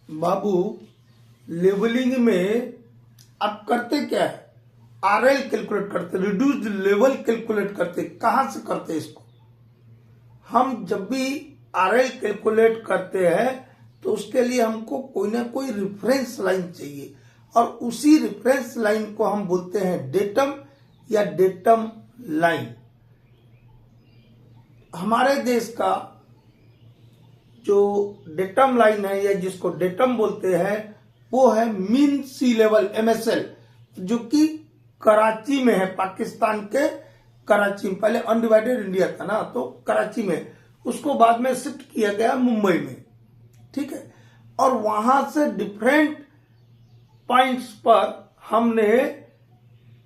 बाबू levelling में आप करते क्या है? आरएल कैलकुलेट करते, रिड्यूस्ड लेवल कैलकुलेट करते। कहां से करते इसको? हम जब भी आरएल कैलकुलेट करते हैं तो उसके लिए हमको कोई ना कोई रेफरेंस लाइन चाहिए, और उसी रेफरेंस लाइन को हम बोलते हैं डेटम या डेटम लाइन। हमारे देश का जो डेटम लाइन है या जिसको डेटम बोलते हैं वो है मीन सी लेवल MSL, जो कि कराची में है, पाकिस्तान के कराची में। पहले अनडिवाइडेड इंडिया था ना, तो कराची में, उसको बाद में शिफ्ट किया गया मुंबई में, ठीक है। और वहां से डिफरेंट पॉइंट्स पर हमने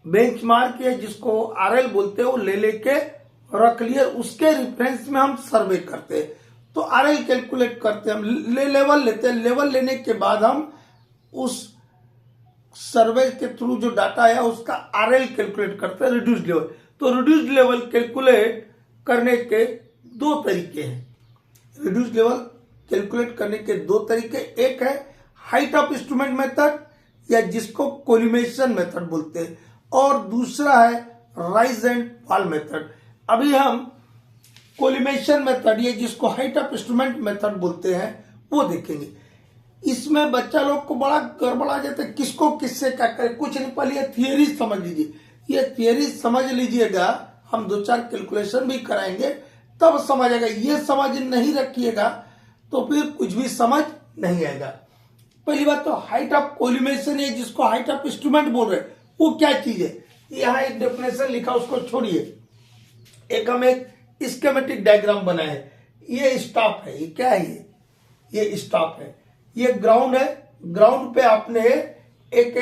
बेंचमार्क या जिसको आरएल बोलते हैं वो ले लेके रख लिए, उसके रेफरेंस में हम सर्वे करते हैं। तो आरएल कैलकुलेट करते हैं, हम लेवल लेते हैं। लेवल लेने के बाद हम उस सर्वे के थ्रू जो डाटा है उसका आरएल कैलकुलेट करते हैं, रिड्यूस्ड लेवल। तो रिड्यूस्ड लेवल कैलकुलेट करने के दो तरीके हैं। रिड्यूस्ड लेवल कैलकुलेट करने के दो तरीके, एक है हाइट ऑफ इंस्ट्रूमेंट मेथड या जिसको कोलिमेशन मेथड बोलते हैं, और दूसरा है राइज एंड फॉल मेथड। अभी हम कोलिमेशन मेथड या जिसको हाइट ऑफ इंस्ट्रूमेंट मेथड बोलते हैं वो देखेंगे। इसमें बच्चा लोग को बड़ा गड़बड़ा जाता है, किसको किससे क्या करे, कुछ नहीं। पहले ये थियरी समझ लीजिए, ये थियरी समझ लीजिएगा, हम दो चार कैलकुलेशन भी कराएंगे तब समझ आएगा। ये समझ नहीं रखिएगा तो फिर कुछ भी समझ नहीं आएगा। पहली बात तो हाइट ऑफ कोलिमेशन है, जिसको हाइट ऑफ इंस्ट्रूमेंट बोल रहे हैं, वो क्या चीज है? यहाँ एक डेफिनेशन लिखा, उसको छोड़िए। एक हम एक स्कीमेटिक डायग्राम बनाए, ये स्टॉप है, ये क्या है? ये स्टॉप है, ये ग्राउंड है। ग्राउंड पे आपने एक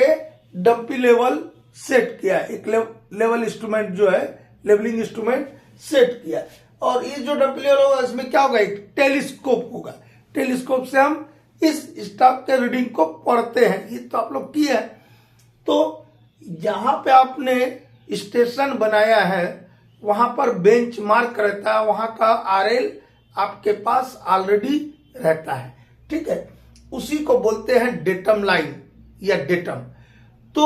डंपी लेवल सेट किया, एक लेवल इंस्ट्रूमेंट जो है, लेवलिंग इंस्ट्रूमेंट सेट किया। और ये जो डंपी लेवल होगा इसमें क्या होगा? एक टेलीस्कोप होगा। टेलीस्कोप से हम इस स्टॉप के रीडिंग को पढ़ते हैं। ये तो आप लोग किए हैं। तो जहां पे आपने स्टेशन बनाया है वहां पर बेंच मार्क रहता है, वहां का आरएल आपके पास ऑलरेडी रहता है, ठीक है। उसी को बोलते हैं डेटम लाइन या डेटम। तो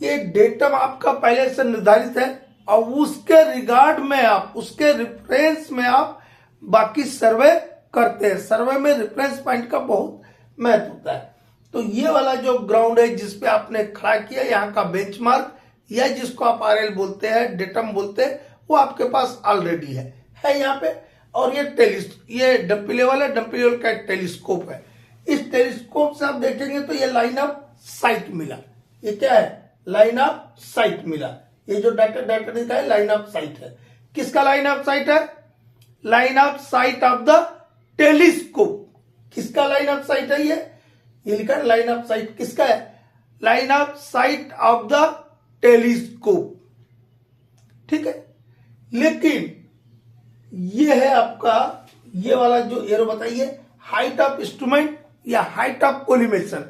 ये डेटम आपका पहले से निर्धारित है, और उसके रिगार्ड में आप, उसके रेफरेंस में आप बाकी सर्वे करते हैं। सर्वे में रेफरेंस पॉइंट का बहुत महत्व होता है। तो ये वाला जो ग्राउंड है जिसपे आपने खड़ा किया, यहाँ का बेंचमार्क या जिसको आप आरएल बोलते हैं, डेटम बोलते हैं, वो आपके पास ऑलरेडी है यहाँ पे। और ये डंपी लेवल है, डंपी लेवल का टेलीस्कोप है। इस टेलीस्कोप से आप देखेंगे तो ये लाइन ऑफ साइट मिला। ये क्या है? लाइन ऑफ साइट मिला। ये जो डाटा दिखा है लाइन ऑफ साइट है। किसका लाइन ऑफ साइट है? Line of site of the telescope. किसका लाइन ऑफ साइट है? ये लिखा है लाइन ऑफ साइट। किसका है? Line of site of the telescope, ठीक है। लेकिन ये है आपका, ये वाला जो एरो बताइए, हाइट ऑफ इंस्ट्रूमेंट या हाइट ऑफ कोलिमेशन।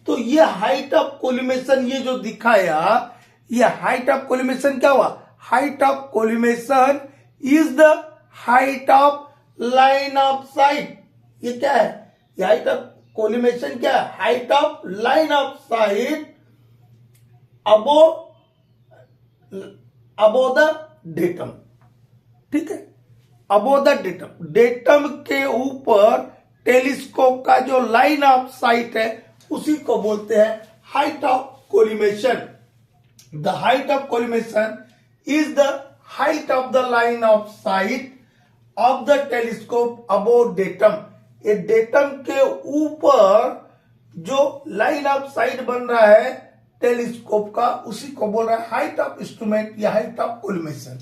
तो ये हाइट ऑफ कोलिमेशन, ये जो दिखाया, ये हाइट ऑफ कोलिमेशन क्या हुआ? Height of collimation is the height of line of site. ये क्या है? ये हाइट ऑफ कोलिमेशन क्या है? Height of line of site above the datum, ठीक है। अबो द डेटम, डेटम के ऊपर टेलीस्कोप का जो लाइन ऑफ साइट है उसी को बोलते हैं height of collimation. The height of collimation is the height of the line of site of the telescope above datum. ये डेटम के ऊपर जो लाइन ऑफ साइट बन रहा है टेलीस्कोप का, उसी को बोल रहा है हाइट ऑफ इंस्ट्रूमेंट या हाइट ऑफ कोलिमेशन,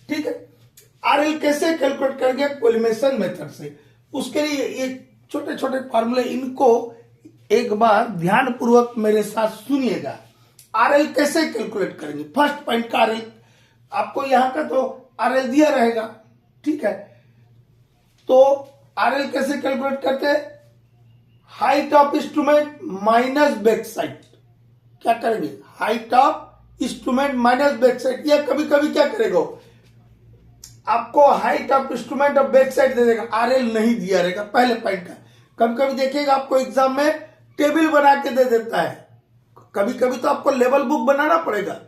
ठीक है। आरएल कैसे कैलकुलेट करेंगे? कोलिमेशन मेथड से। उसके लिए ये छोटे छोटे फॉर्मूले, इनको एक बार ध्यान पूर्वक मेरे साथ सुनिएगा। आरएल कैसे कैलकुलेट करेंगे? फर्स्ट पॉइंट का आरएल आपको यहां का तो आरएल दिया रहेगा, ठीक है। तो आरएल कैसे कैलकुलेट करते हैं? Height of instrument minus back side. क्या करेंगे? Height of instrument minus back side. या कभी कभी क्या करेगा, आपको हाइट ऑफ इंस्ट्रूमेंट और बैक साइड दे देगा, आरएल नहीं दिया रहेगा, पहले पॉइंट का। कभी कभी देखिएगा आपको एग्जाम में टेबल बना के दे देता है। कभी कभी तो आपको लेवल बुक बनाना पड़ेगा,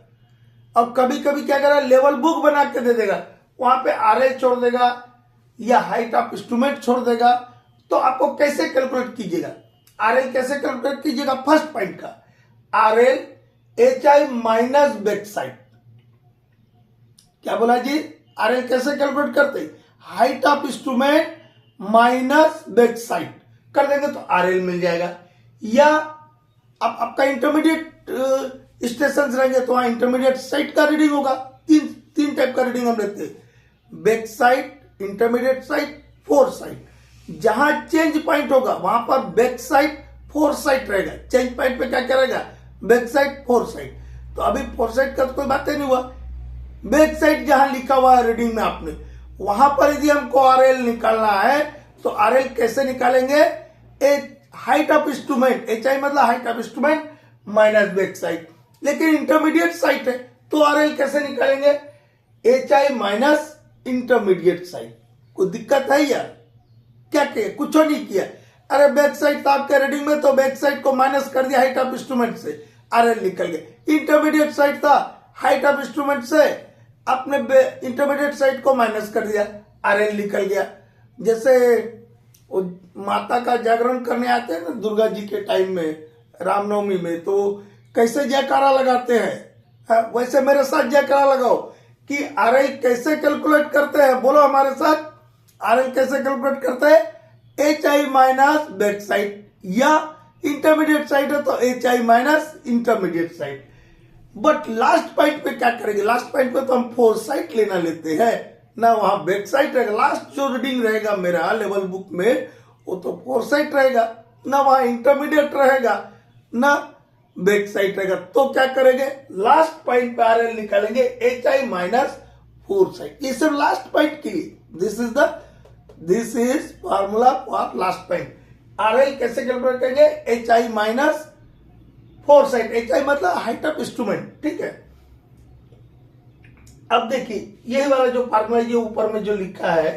और कभी कभी क्या करेगा, लेवल बुक बना के दे देगा, वहां पे आरएल छोड़ देगा या हाइट ऑफ इंस्ट्रूमेंट छोड़ देगा। तो आपको कैसे कैलकुलेट कीजिएगा, आरएल कैसे कैलकुलेट कीजिएगा? फर्स्ट पॉइंट का RL HI minus back side. क्या बोला जी? आरएल कैसे कैलकुलेट करते? Height of instrument minus back side कर देंगे तो आरएल मिल जाएगा। या अब आपका इंटरमीडिएट स्टेशन रहेंगे तो वहां इंटरमीडिएट साइड का रीडिंग होगा। तीन टाइप का रीडिंग हम लेते हैं, back side, intermediate side, four side. जहां चेंज पॉइंट होगा वहां पर बैक साइड, फोर साइड रहेगा। चेंज पॉइंट पे क्या क्या रहेगा? Back side, four side. तो अभी फोर साइड का तो कोई बात ही नहीं हुआ। बैक साइड जहां लिखा हुआ है रीडिंग में आपने, वहां पर यदि हमको आरएल निकालना है तो आरएल कैसे निकालेंगे? हाइट ऑफ इंस्ट्रूमेंट, HI मतलब height of instrument minus back side. लेकिन इंटरमीडिएट साइड है तो आरएल कैसे निकालेंगे? HI minus intermediate side. कोई दिक्कत है यार? क्या किया? कुछ नहीं किया। अरे बैक साइड था आपके रीडिंग में तो बैक साइड को माइनस कर दिया हाइट ऑफ इंस्ट्रूमेंट से, आरएल निकल गया। इंटरमीडिएट साइड था, हाइट ऑफ इंस्ट्रूमेंट से आपने इंटरमीडिएट साइड को माइनस कर दिया, आरएल निकल गया। जैसे वो माता का जागरण करने आते हैं ना दुर्गा जी के टाइम में, रामनवमी में, तो कैसे जयकारा लगाते हैं, वैसे मेरे साथ जयकारा लगाओ कि आरएल कैसे कैलकुलेट करते हैं। बोलो हमारे साथ, आरएल कैसे कैलकुलेट करते हैं? HI माइनस बैक साइड, या इंटरमीडिएट साइड है तो HI minus intermediate side. But last point पे क्या करेंगे? लास्ट पॉइंट पे तो हम फोर साइड लेना लेते हैं ना, वहां बैक साइड रहेगा। लास्ट जो रीडिंग रहेगा मेरा लेवल बुक में वो तो फोर साइड रहेगा, ना वहां इंटरमीडिएट रहेगा ना बैक साइड रहेगा। तो क्या करेंगे? लास्ट पॉइंट पे आरएल निकालेंगे HI माइनस फोर साइड। ये सिर्फ लास्ट पॉइंट के लिए, this is formula for last point. RL कैसे कैलकुलेट करेंगे? HI minus fore side. HI मतलब हाइट ऑफ इंस्ट्रूमेंट, ठीक है। अब देखिए ये वाला जो फार्मूला ये ऊपर में जो लिखा है,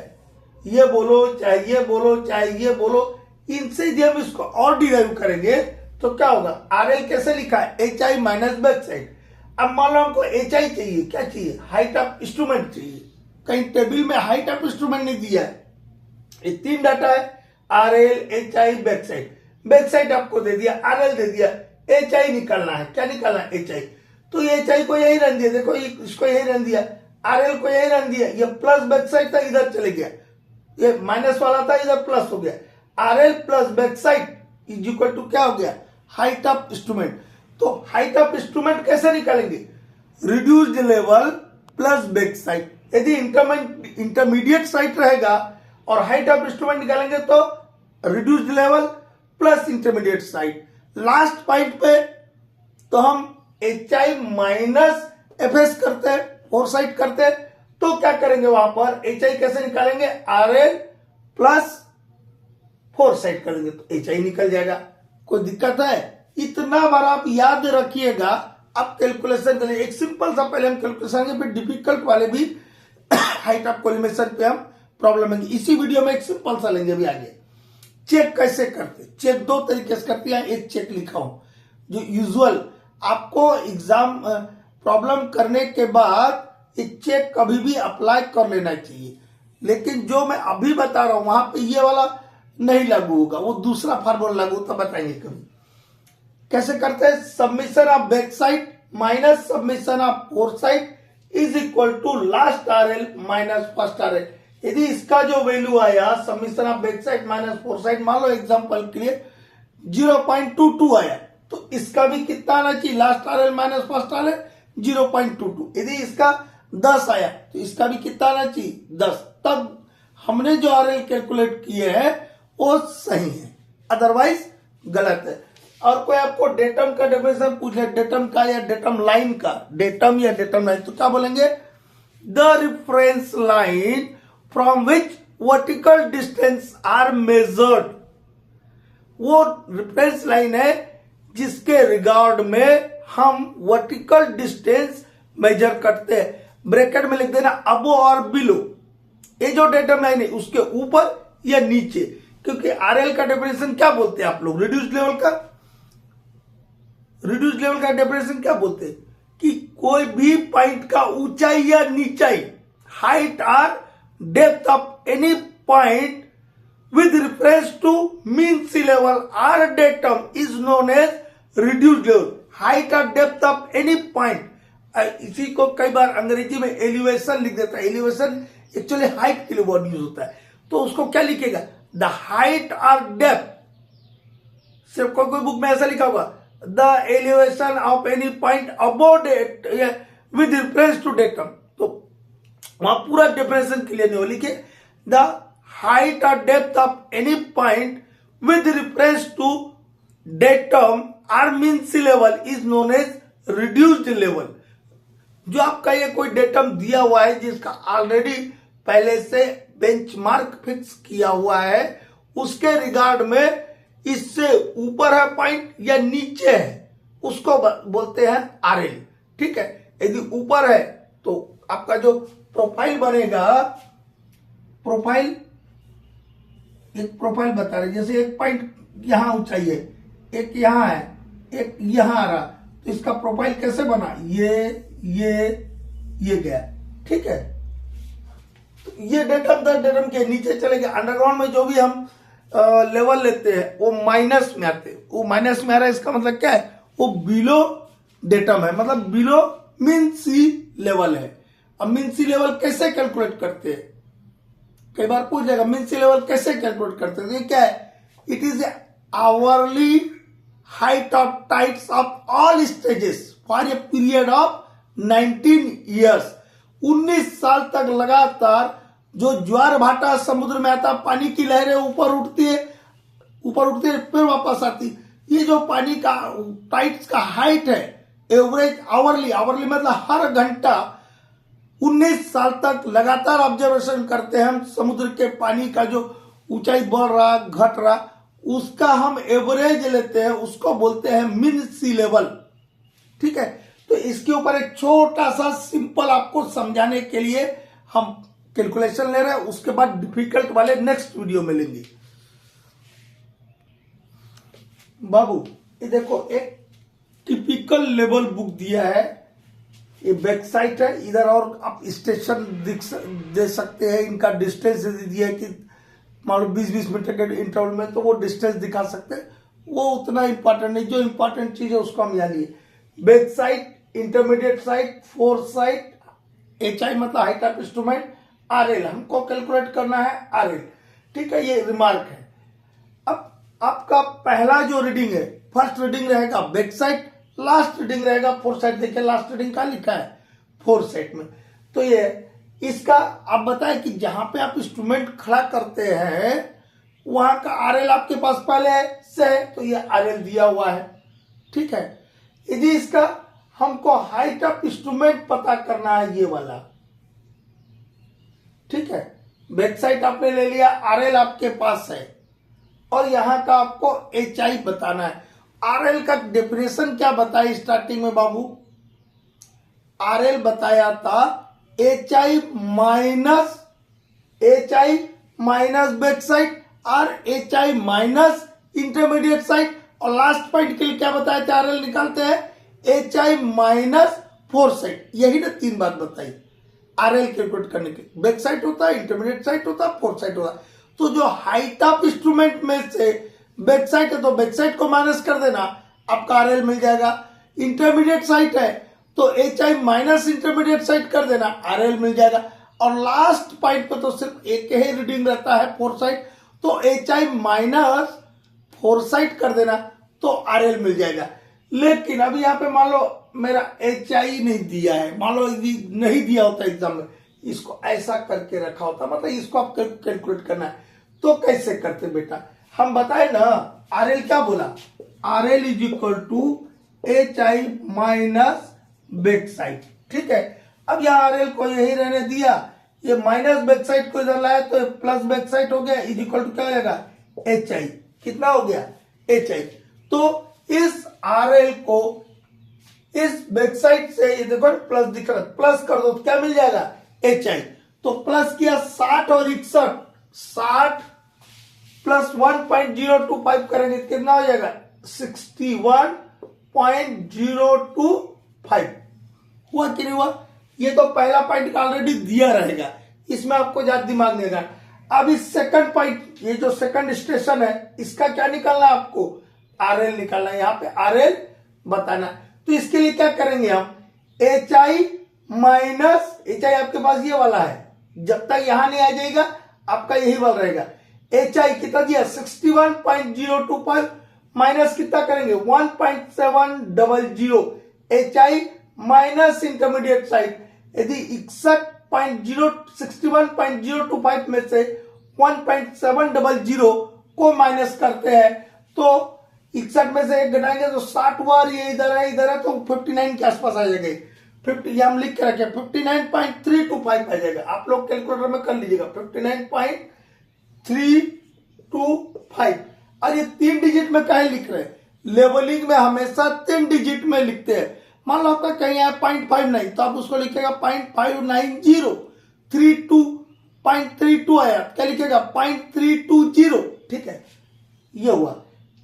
ये बोलो चाहे ये बोलो चाहे ये बोलो, इनसे यदि हम इसको और डिराइव करेंगे तो क्या होगा? आरएल कैसे लिखा है? HI minus back side. अब मान लो हमको HI चाहिए, क्या चाहिए? हाइट ऑफ इंस्ट्रूमेंट चाहिए। कहीं टेबल में हाइट ऑफ इंस्ट्रूमेंट नहीं दिया है। ये तीन डाटा है, RL, HI, back side. Back side आपको दे दिया, आरएल दे दिया, HI निकालना है। क्या निकालना है? HI। तो ये HI को यही रन दिया, देखो इसको यही रन दिया, आरएल को यही रन दिया। ये प्लस बैक साइड था, इधर चले गया, ये माइनस वाला था, इधर प्लस हो गया। RL plus back side is equal to क्या हो गया? Height of instrument. तो हाइट ऑफ इंस्ट्रूमेंट कैसे निकालेंगे? Reduced level plus back side. यदि इंटरमीडिएट साइड रहेगा और हाइट ऑफ इंस्ट्रूमेंट निकालेंगे तो reduced level plus intermediate side. Last point पे तो हम HI माइनस FS करते हैं, फोर साइड करते हैं। तो क्या करेंगे वहां पर? HI कैसे निकालेंगे? RL प्लस फोर साइड करेंगे तो HI निकल जाएगा। कोई दिक्कत है? इतना बार आप याद रखिएगा, आप कैलकुलेशन करेंगे। एक सिंपल सा पहले हम कैलकुलेशन, फिर डिफिकल्ट वाले भी हाइट ऑफ कोलिमेशन पे हम प्रॉब्लम है। इसी वीडियो में एक सिंपल सा लेंगे भी आगे। चेक कैसे करते? चेक दो तरीके से करते हैं। एक चेक लिखा हूं जो यूजुअल आपको एग्जाम प्रॉब्लम करने के बाद ये चेक कभी भी अप्लाई कर लेना चाहिए। लेकिन जो मैं अभी बता रहा हूं वहां पे ये वाला नहीं लागू होगा, वो दूसरा फार्मूला लागू होता, बताएंगे कभी कैसे करते हैं। Submission of back side minus submission of fore side is equal to last RL minus first RL. यदि इसका जो वैल्यू आया submission of back side minus fore side, मान लो एग्जांपल के लिए 0.22 आया, तो इसका भी कितना आना चाहिए? Last RL minus first RL 0.22। यदि इसका 10 आया तो इसका भी कितना आना चाहिए? 10। तब हमने जो आरएल कैलकुलेट किए हैं वो सही है, अदरवाइज गलत है। और कोई आपको डेटम का डेफिनेशन पूछ ले, डेटम का या डेटम लाइन का, डेटम या डेटम लाइन, तो क्या बोलेंगे? The reference line from which vertical distance are measured. वो रेफरेंस लाइन है जिसके रिगार्ड में हम वर्टिकल डिस्टेंस मेजर करते हैं। ब्रैकेट में लिख देना अबो और बिलो। ये जो डेटम लाइन है उसके ऊपर या नीचे, क्योंकि आरएल का डेफिनेशन क्या बोलते हैं आप लोग? रिड्यूस्ड लेवल का। रिड्यूस लेवल का डेफिनेशन क्या बोलते हैं कि कोई भी पॉइंट का ऊंचाई या नीचाई, हाइट और depth of any point with reference to mean sea level or datum is known as reduced level. Height or depth of any point. इसी को कई बार अंग्रेजी में एलिवेशन लिख देता है। एलिवेशन एक्चुअली हाइट के लिए वर्ड यूज होता है, तो उसको क्या लिखेगा, द हाइट और डेप्थ। सिर्फ कोई बुक में ऐसा लिखा होगा the elevation of any point about with reference to datum, तो वहां पूरा डेफिनेशन क्लियर नहीं हो, लिखे the height or depth of any point with reference to datum or mean sea level is known as reduced level. जो आपका ये कोई डेटम दिया हुआ है जिसका ऑलरेडी पहले से बेंचमार्क फिक्स किया हुआ है, उसके रिगार्ड में इससे ऊपर है पॉइंट या नीचे है, उसको बोलते हैं आरएल। ठीक है, यदि ऊपर है तो आपका जो प्रोफाइल बनेगा, प्रोफाइल एक प्रोफाइल बता रहे, जैसे एक पॉइंट यहां ऊंचाई है, एक यहां है, एक यहां आ रहा, तो इसका प्रोफाइल कैसे बना, ये गया। ठीक है, तो ये डेटम के नीचे चले गए। अंडरग्राउंड में जो भी हम लेवल लेते हैं वो माइनस में आते हैं, वो माइनस में आ रहा है, इसका मतलब क्या है, वो बिलो डेटम है, मतलब बिलो मीन सी लेवल है। अब मीन सी लेवल कैसे कैलकुलेट करते हैं, कई बार पूछ जाएगा मीन सी लेवल कैसे कैलकुलेट करते हैं, तो ये क्या है, it is hourly height of tides of all stages for a period of 19 years. 19 साल तक लगातार जो ज्वार भाटा समुद्र में आता, पानी की लहरें ऊपर उठती है फिर वापस आती, ये जो पानी का टाइड्स का हाइट है एवरेज आवरली मतलब हर घंटा 19 साल तक लगातार ऑब्जर्वेशन करते हैं हम, समुद्र के पानी का जो ऊंचाई बढ़ रहा घट रहा, उसका हम एवरेज लेते हैं, उसको बोलते हैं मीन सी लेवल। ठीक है, तो इसके ऊपर एक छोटा सा सिंपल आपको समझाने के लिए हम कैलकुलेशन ले रहे हैं, उसके बाद डिफिकल्ट वाले नेक्स्ट वीडियो में लेंगे। बाबू ये देखो, एक टिपिकल लेवल बुक दिया है, ये बैक साइड है इधर, और आप स्टेशन दे सकते हैं, इनका डिस्टेंस दिया है कि मान लो 20-20 मीटर के इंटरवल में, तो वो डिस्टेंस दिखा सकते हैं, वो उतना इंपॉर्टेंट नहीं, जो इंपॉर्टेंट चीज है उसको हम जानिए। Back side, intermediate side, fourth side, HI मतलब हाइट ऑफ इंस्ट्रूमेंट, RL हमको कैलकुलेट करना है RL। ठीक है, ये रिमार्क है। अब आपका पहला जो रीडिंग है, फर्स्ट रीडिंग रहेगा बैक साइड, लास्ट रीडिंग रहेगा फोर्थ साइड। देखिए लास्ट रीडिंग का लिखा है फोर्थ साइड में, तो ये इसका आप बताएं कि जहां पे आप इंस्ट्रूमेंट खड़ा करते हैं वहां का RL आपके पास पहले से है, तो ये RL दिया हुआ है। ठीक है, यदि इसका हमको हाइट ऑफ इंस्ट्रूमेंट पता करना है, ये वाला, ठीक है, बैक साइड आपने ले लिया, RL आपके पास है, और यहां का आपको HI बताना है। RL का डेफिनेशन क्या बताया स्टार्टिंग में बाबू, RL बताया था HI माइनस बैक साइड और HI माइनस इंटरमीडिएट साइड, और लास्ट पॉइंट के लिए क्या बताया था, RL निकालते हैं HI माइनस फोर्थ साइड। यही ना 3 बात बताई RL कैलकुलेट करने के, बैक साइड होता है, इंटरमीडिएट साइड होता है, फोर्थ साइड होता है। तो जो हाइट ऑफ इंस्ट्रूमेंट में से बैक साइड है तो बैक साइड को माइनस कर देना, आपका RL मिल जाएगा। इंटरमीडिएट साइड है तो HI माइनस इंटरमीडिएट साइड कर देना, RL मिल जाएगा। और लास्ट पॉइंट पे तो सिर्फ एक ही रीडिंग रहता है फोर्थ साइड, तो HI माइनस फोर्थ साइड कर देना, तो RL मिल जाएगा। लेकिन अभी यहाँ पे मान लो मेरा HI नहीं दिया है, मान लो यदि नहीं दिया होता एग्जाम में, इसको ऐसा करके रखा होता, मतलब इसको आप कैलकुलेट करना है, तो कैसे करते बेटा, हम बताए ना RL क्या बोला, RL is equal to HI minus back sight. ठीक है, अब यहाँ RL को यही रहने दिया, ये माइनस बैक साइड को इधर लाया तो प्लस बैक साइड हो गया, इज इक्वल टू क्या हो जाएगा HI, कितना हो गया HI। तो इस RL को इस बैक साइड से ये देखो प्लस दिख रहा है, प्लस कर दो तो क्या मिल जाएगा HI। तो प्लस किया 60 और 61, 60 प्लस 1.025 करेंगे कितना हो जाएगा 61 0.025 हुआ कि नहीं हुआ? ये तो पहला पॉइंट ऑलरेडी दिया रहेगा, इसमें आपको ज्यादा दिमाग नहीं लगाना। अब इस सेकंड पॉइंट, ये जो सेकंड स्टेशन है, इसका क्या निकालना है आपको? आरएल निकालना है। यहाँ पे आरएल बताना। तो इसके लिए क्या करेंगे हम? H I minus H I आपके पास ये वाला है, जब तक यहां नहीं आ जाएगा आपका यही वाला रहेगा। एच आई कितना दिया? 61.025 माइनस कितना करेंगे? 1.700। H I minus intermediate side, यदि 61.025 में से 1.700 को माइनस करते हैं तो 61 में से 1 घटाएंगे तो 60 हुआ, और ये इधर है तो 59 के आसपास आ जाएगा। 50 हम लिख के रखे 59.325 आ जाएगा। आप लोग कैलकुलेटर में कर लीजिएगा 59.325। और ये 3 डिजिट में कहीं लिख रहे हैं? लेवलिंग में हमेशा 3 डिजिट में लिखते हैं। मान लो आपका कहीं आया 0.59 तो आप उसको लिखेगा 0.590। 32.32 आया, क्या लिखेगा? 0.320। ठीक है, ये हुआ।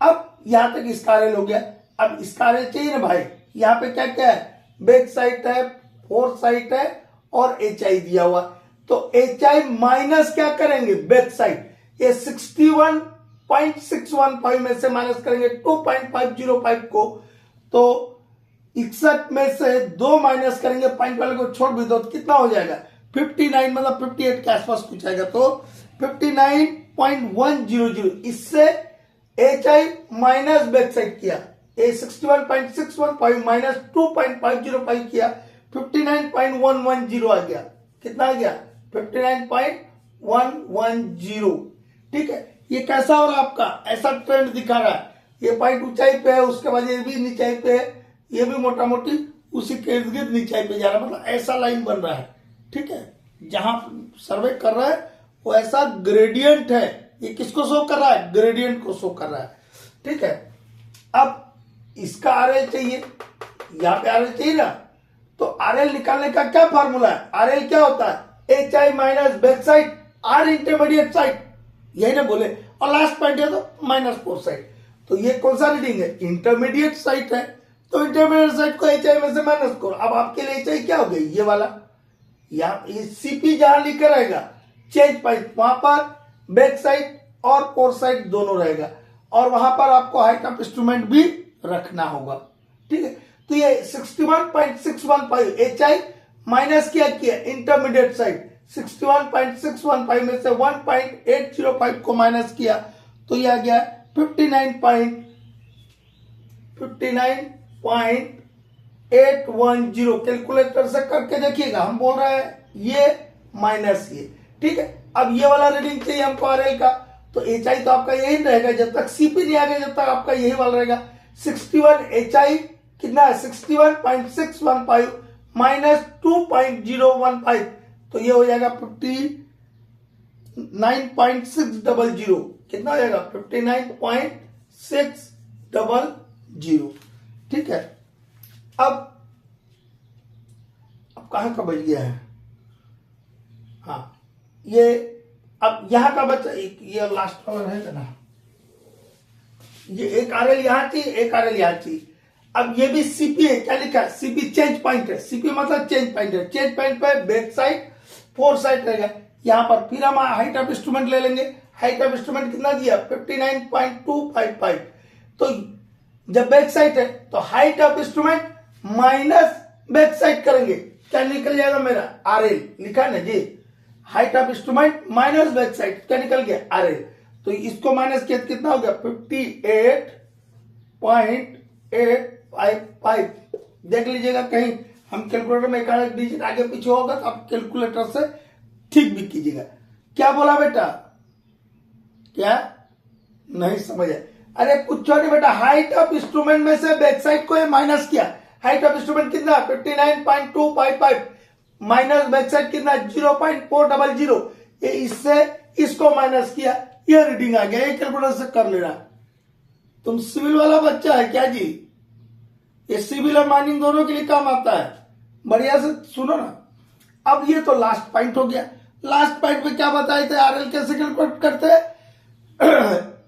अब यहां तक इसका आरएल हो गया। अब इसका आरएल चाहिए ना भाई। यहाँ पे क्या क्या है? बैक साइड है, फोर साइड है और एच आई दिया हुआ। तो एच आई माइनस क्या करेंगे? Back side. ये 61.615 में से माइनस करेंगे 2.505 को, तो 61 में से 2 माइनस करेंगे, पॉइंट वाले को छोड़ भी दो तो कितना हो जाएगा? 59 मतलब 58 के आसपास कुछ आएगा। तो 59.100। इससे H I minus back side किया, 61.615 माइनस 2.505 किया, 59.110 आ गया। कितना आ गया? 59.110। ठीक है, ये कैसा हो रहा है आपका? ऐसा ट्रेंड दिखा रहा है। ये पॉइंट ऊंचाई पे है, उसके बाद ये भी नीचाई पे है, ये भी मोटा मोटी उसी के इर्द गिर्द नीचाई पे जा रहा है, मतलब ऐसा लाइन बन रहा है। ठीक है, जहां सर्वे कर रहा है वो ऐसा ग्रेडियंट है। ये किसको शो कर रहा है? ग्रेडियंट को शो कर रहा है। ठीक है, अब इसका आरएल चाहिए, यहां पे आरएल चाहिए ना, तो आरएल निकालने का क्या फार्मूला है? आरएल क्या होता है? H I minus back sight or intermediate sight, यही ना बोले। और लास्ट पॉइंट है तो माइनस फोर साइड। तो ये कौन सा रीडिंग है? इंटरमीडिएट साइड है, तो इंटरमीडिएट साइड को एच आई में से माइनस करो। अब आपके लिए एच आई क्या हो गई? ये वाला। यहाँ सीपी जहां लिखा रहेगा चेंज पॉइंट, वहां पर बैक साइड और फोर साइड दोनों रहेगा, और वहां पर आपको हाइट ऑफ इंस्ट्रूमेंट भी रखना होगा। ठीक है, तो ये 61.615 एच आई माइनस क्या किया? इंटरमीडिएट साइड 61.615 में से 1.805 को माइनस किया, तो ये आ गया 59.810। कैलकुलेटर से करके देखिएगा, हम बोल रहे हैं ये माइनस ये। ठीक है, अब ये वाला रीडिंग चाहिए हमको आरएल का, तो एच आई तो आपका यही रहेगा जब तक सीपी नहीं आ गया, जब तक आपका यही वाला रहेगा। 61 एच आई कितना है? 61.615 माइनस 2.015, तो ये हो जाएगा 59.600। कितना हो जाएगा? 59.600। ठीक है, अब कहां का बच गया है? हाँ, ये अब यहां का बच्चा, ये लास्ट वाला रहेगा ना, ये एक आरएल यहां चाहिए, एक आरएल यहां चाहिए। अब ये भी सीपी है, क्या लिखा है? सीपी चेंज पॉइंट है। सीपी मतलब चेंज पॉइंट है। चेंज पॉइंट पे बैक साइड फोर साइड रहेगा। यहां पर फिर हम हाइट ऑफ इंस्ट्रूमेंट ले लेंगे। हाइट ऑफ इंस्ट्रूमेंट कितना दिया? 59.255। तो जब बैक साइड है तो height of instrument minus back side करेंगे, क्या निकल जाएगा मेरा? आरएल लिखा है ना जी। Height of instrument minus back side, क्या निकल गया? आरएल। तो इसको माइनस किया कितना हो गया? 58.855। देख लीजिएगा, कहीं हम कैलकुलेटर में एक डिजिट आगे पीछे होगा तो आप कैलकुलेटर से ठीक भी कीजिएगा। क्या बोला बेटा? क्या नहीं समझ आया? अरे कुछ नहीं बेटा, हाइट ऑफ इंस्ट्रूमेंट में से बैक साइड को माइनस किया। हाइट ऑफ इंस्ट्रूमेंट कितना? 59.255 माइनस बैक साइड कितना? 0.400। ये इससे इसको माइनस किया, ये रीडिंग आ गया। ये कैलकुलेटर से कर लेना। तुम सिविल वाला बच्चा है क्या जी? ये सिविल और माइनिंग दोनों के लिए काम आता है। बढ़िया से सुनो ना। अब ये तो लास्ट पॉइंट हो गया। लास्ट पॉइंट पे क्या बताए थे? आरएल कैसे कैलकुलेट करते हैं?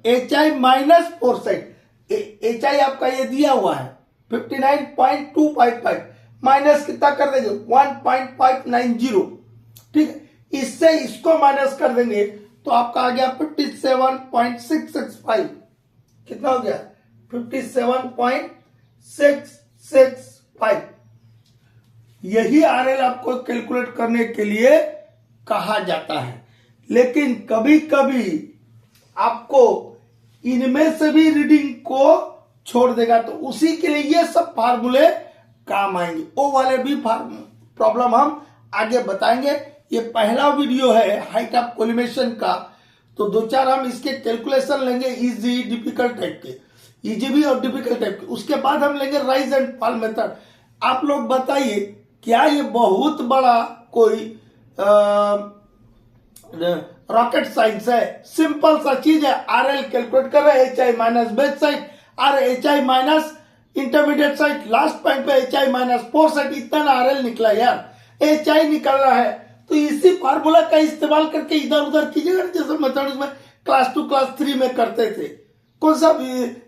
H I minus fore side. H I आपका ये दिया हुआ है 59.255 माइनस कितना कर देंगे 1.590। ठीक है, इससे इसको माइनस कर देंगे तो आपका आ गया 57.665। कितना हो गया 57.665। यही आरएल आपको कैलकुलेट करने के लिए कहा जाता है। लेकिन कभी कभी आपको इनमें से भी रीडिंग को छोड़ देगा, तो उसी के लिए ये सब फार्मूले काम आएंगे। वो वाले भी प्रॉब्लम हम आगे बताएंगे। ये पहला वीडियो है हाइट ऑफ कोलिमेशन का, तो दो चार हम इसके कैलकुलेशन लेंगे, इजी डिफिकल्ट टाइप के, इजी भी और डिफिकल्ट टाइप के। उसके बाद हम लेंगे राइज एंड फॉल मेथड। आप लोग बताइए क्या ये बहुत बड़ा कोई रॉकेट साइंस है? सिंपल सा चीज है। आरएल कैलकुलेट कर रहे हैं, HI माइनस बेस साइड और HI minus intermediate side, last point पे HI माइनस 4 साइड, इतना आरएल निकला यार, HI निकल रहा है। तो इसी फार्मूला का इस्तेमाल करके इधर उधर कीजिएगा, जैसे मैथमेटिक्स में क्लास 2 क्लास 3 में करते थे। कौन सा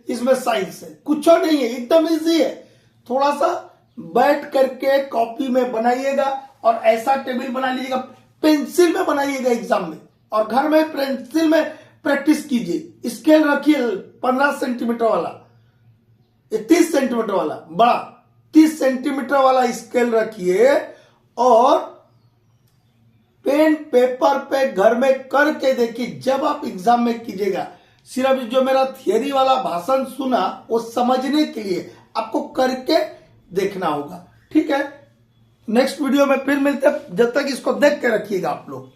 इसमें साइंस है? कुछ नहीं है, एकदम इजी है। थोड़ा सा बैठ करके कॉपी में बनाइएगा और ऐसा टेबल बना लीजिएगा, पेंसिल में बनाइएगा एग्जाम में, और घर में पेंसिल में प्रैक्टिस कीजिए। स्केल रखिए 15 सेंटीमीटर वाला, 30 सेंटीमीटर वाला, बड़ा 30 सेंटीमीटर वाला स्केल रखिए और पेन पेपर पे घर में करके देखिए। जब आप एग्जाम में कीजिएगा, सिर्फ जो मेरा थियरी वाला भाषण सुना वो समझने के लिए आपको करके देखना होगा। ठीक है, नेक्स्ट वीडियो में फिर मिलते हैं, जब तक इसको देख के रखिएगा आप लोग।